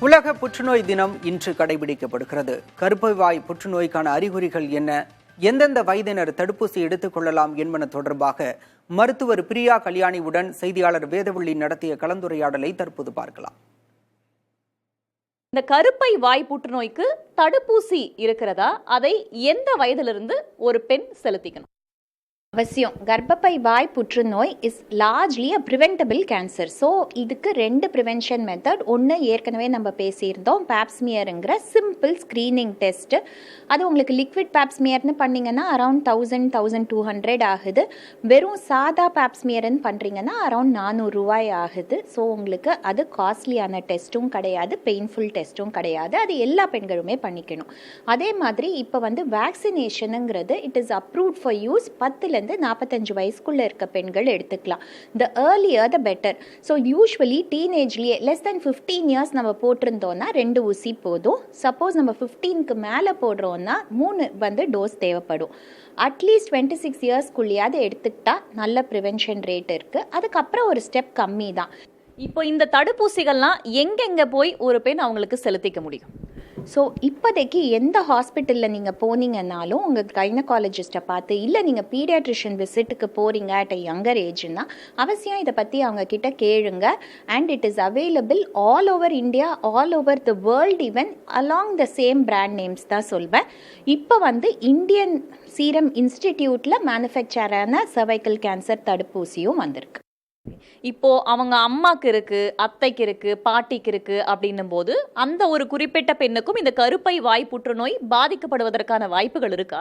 உலக புற்றுநோய் தினம் இன்று கடைபிடிக்கப்படுகிறது. கருப்பை வாய் புற்றுநோய்க்கான அறிகுறிகள் என்ன, எந்தெந்த வயதினர் தடுப்பூசி எடுத்துக் கொள்ளலாம் என்பன தொடர்பாக மருத்துவர் பிரியா கல்யாணியுடன் செய்தியாளர் வேதவள்ளி நடத்திய கலந்துரையாடலை தற்போது பார்க்கலாம். இந்த கருப்பை வாய் புற்றுநோய்க்கு தடுப்பூசி இருக்கிறதா? அதை எந்த வயதிலிருந்து ஒரு பெண் செலுத்திக்கணும்? அவசியம். கர்ப்பப்பை வாய் புற்றுநோய் is largely a preventable cancer. So இதுக்கு 2 ப்ரிவென்ஷன் மெத்தட். ஒன்று ஏற்கனவே நம்ம பேசியிருந்தோம், பேப்ஸ்மியருங்கிற சிம்பிள் ஸ்க்ரீனிங் டெஸ்ட்டு. அது உங்களுக்கு லிக்விட் பேப்ஸ்மியர்னு பண்ணிங்கன்னா அரௌண்ட் 1200 ஆகுது. வெறும் சாதா பேப்ஸ்மியர்னு பண்ணுறீங்கன்னா அரௌண்ட் 400 ரூபாய் ஆகுது. ஸோ உங்களுக்கு அது காஸ்ட்லியான டெஸ்ட்டும் கிடையாது, பெயின்ஃபுல் டெஸ்ட்டும் கிடையாது. அது எல்லா பெண்களுமே பண்ணிக்கணும். அதே மாதிரி இப்போ வேக்சினேஷனுங்கிறது it is approved for use 10 45 வயசுக்குள்ள இருக்க பெண்கள் எடுத்துக்கலாம். The earlier the better. So usually டீனேஜ்லேயே லெஸ் தென் 15 இயர்ஸ் நம்ம போட்டிருந்தோம்னா 2 ஊசி போதும். சப்போஸ் நம்ம 15க்கு மேலே போடுறோம்னா 3 டோஸ் தேவைப்படும். அட்லீஸ்ட் 26 இயர்ஸ்க்குள்ளேயாவது எடுத்துக்கிட்டா நல்ல ப்ரிவென்ஷன் ரேட் இருக்குது. அதுக்கப்புறம் ஒரு ஸ்டெப் கம்மி தான். இப்போ இந்த தடுப்பூசிகள்லாம் எங்கெங்கே போய் ஒரு பெண் அவங்களுக்கு செலுத்திக்க முடியும்? ஸோ இப்போதைக்கு எந்த ஹாஸ்பிட்டலில் நீங்கள் போனீங்கன்னாலும் உங்கள் கைனகாலஜிஸ்ட்டை பார்த்து, இல்லை நீங்கள் பீடியாட்ரிஷியன் விசிட்டுக்கு போகிறீங்க அட் அ யங்கர் ஏஜ்னா அவசியம் இதை பற்றி அவங்கக்கிட்ட கேளுங்க. And it is available all over India, all over the world, even along the same brand names தான் சொல்வேன். இப்போ இந்தியன் சீரம் இன்ஸ்டிடியூட்டில் மேனுஃபேக்சரான சர்வைக்கல் கேன்சர் தடுப்பூசியும் வந்திருக்கு. இப்போ அவங்க அம்மாக்கு இருக்கு, அத்தைக்கு இருக்கு, பாட்டிக்கு இருக்கு அப்படின்னும் போது அந்த ஒரு குறிப்பிட்ட பெண்ணுக்கும் இந்த கருப்பை வாய் புற்றுநோய் பாதிக்கப்படுவதற்கான வாய்ப்புகள் இருக்கா?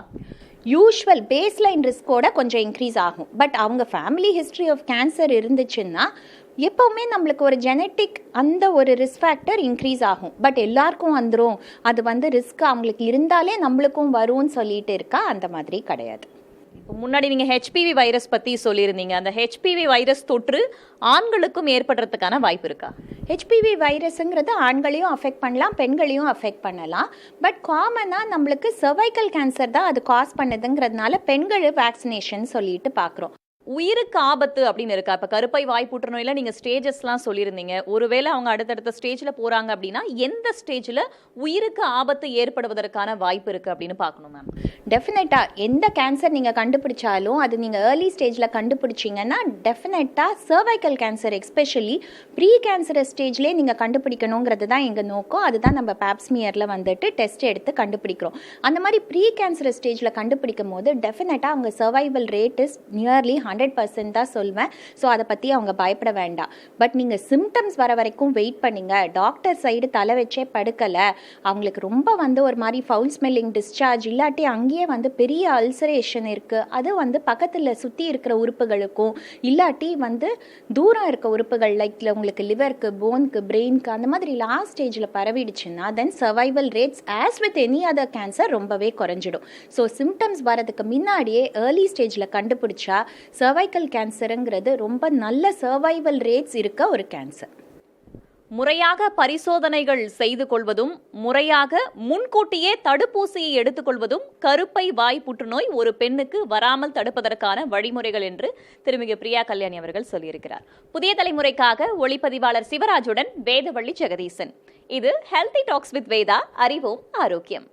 யூஸ்வல் பேஸ்லைன் ரிஸ்கோட கொஞ்சம் இன்க்ரீஸ் ஆகும். பட் அவங்க ஃபேமிலி ஹிஸ்ட்ரி ஆஃப் கேன்சர் இருந்துச்சுன்னா எப்போவுமே நம்மளுக்கு ஒரு ஜெனட்டிக் அந்த ஒரு ரிஸ்க் ஃபேக்டர் இன்க்ரீஸ் ஆகும். பட் எல்லாருக்கும் வந்துடும், அது ரிஸ்க் அவங்களுக்கு இருந்தாலே நம்மளுக்கும் வரும்னு சொல்லிட்டு இருக்கா, அந்த மாதிரி கிடையாது. முன்னாடி நீங்கள் ஹெச்பிவி வைரஸ் பற்றி சொல்லியிருந்தீங்க. அந்த ஹெச்பிவி வைரஸ் தொற்று ஆண்களுக்கும் ஏற்படுறதுக்கான வாய்ப்பு இருக்கா? ஹெச்பிவி வைரஸுங்கிறது ஆண்களையும் அஃபெக்ட் பண்ணலாம், பெண்களையும் அஃபெக்ட் பண்ணலாம். பட் காமனாக நம்மளுக்கு சர்வைக்கல் கேன்சர் தான் அது காஸ் பண்ணுதுங்கிறதுனால பெண்கள் வேக்சினேஷன் சொல்லிட்டு பார்க்குறோம். உயிருக்கு ஆபத்து அப்படின்னு இருக்கா? இப்போ கருப்பை வாய் புற்றுநோயில நீங்கள் ஸ்டேஜஸ்லாம் சொல்லியிருந்தீங்க. ஒருவேளை அவங்க அடுத்தடுத்த ஸ்டேஜில் போகிறாங்க அப்படின்னா எந்த ஸ்டேஜில் உயிருக்கு ஆபத்து ஏற்படுவதற்கான வாய்ப்பு இருக்குது அப்படின்னு பார்க்கணும் மேம். டெஃபினட்டாக எந்த கேன்சர் நீங்கள் கண்டுபிடிச்சாலும் அது நீங்கள் ஏர்லி ஸ்டேஜில் கண்டுபிடிச்சிங்கன்னா டெஃபினட்டாக cervical cancer especially pre cancerous ஸ்டேஜ்லேயே நீங்கள் கண்டுபிடிக்கணுங்கிறது தான் எங்கள் நோக்கம். அதுதான் நம்ம பேப்ஸ்மியரில் டெஸ்ட் எடுத்து கண்டுபிடிக்கிறோம். அந்த மாதிரி ப்ரீ கேன்சரஸ் ஸ்டேஜில் கண்டுபிடிக்கும் போது டெஃபினட்டாக அவங்க சர்வைவல் ரேட் இஸ் நியர்லி 100% தான் சொல்வேன். ஸோ அதை பற்றி அவங்க பயப்பட வேண்டாம். பட் நீங்கள் சிம்டம்ஸ் வர வரைக்கும் வெயிட் பண்ணுங்க. டாக்டர் சைடு தலை வச்சே படுக்கலை, அவங்களுக்கு ரொம்ப ஒரு மாதிரி ஃபவுல் ஸ்மெல்லிங் டிஸ்சார்ஜ் இல்லாட்டி அங்கேயே பெரிய அல்சரேஷன் இருக்குது, அது பக்கத்தில் சுற்றி இருக்கிற உறுப்புகளுக்கும் இல்லாட்டி தூரம் இருக்க உறுப்புகள் லைக் உங்களுக்கு லிவருக்கு, போனுக்கு, பிரெயினுக்கு அந்த மாதிரி லாஸ்ட் ஸ்டேஜில் பரவிடுச்சுன்னா then survival rates as with any other cancer ரொம்பவே குறைஞ்சிடும். ஸோ சிம்டம்ஸ் வரதுக்கு முன்னாடியே ஏர்லி ஸ்டேஜில் கண்டுபிடிச்சா சர்வைக்கல் கேன்சருங்கிறது ரொம்ப நல்ல சர்வைவல் ரேட்ஸ் இருக்க ஒரு கேன்சர். முறையாக பரிசோதனைகள் செய்து கொள்வதும் முறையாக முன்கூட்டியே தடுப்பூசியை எடுத்துக்கொள்வதும் கருப்பை வாய் புற்றுநோய் ஒரு பெண்ணுக்கு வராமல் தடுப்பதற்கான வழிமுறைகள் என்று திருமிகு பிரியா கல்யாணி அவர்கள் சொல்லியிருக்கிறார். புதிய தலைமுறைக்காக ஒளிப்பதிவாளர் சிவராஜுடன் வேதவள்ளி ஜெகதீசன். இது ஹெல்தி டாக்ஸ் வித் வேதா. அறிவோம் ஆரோக்கியம்.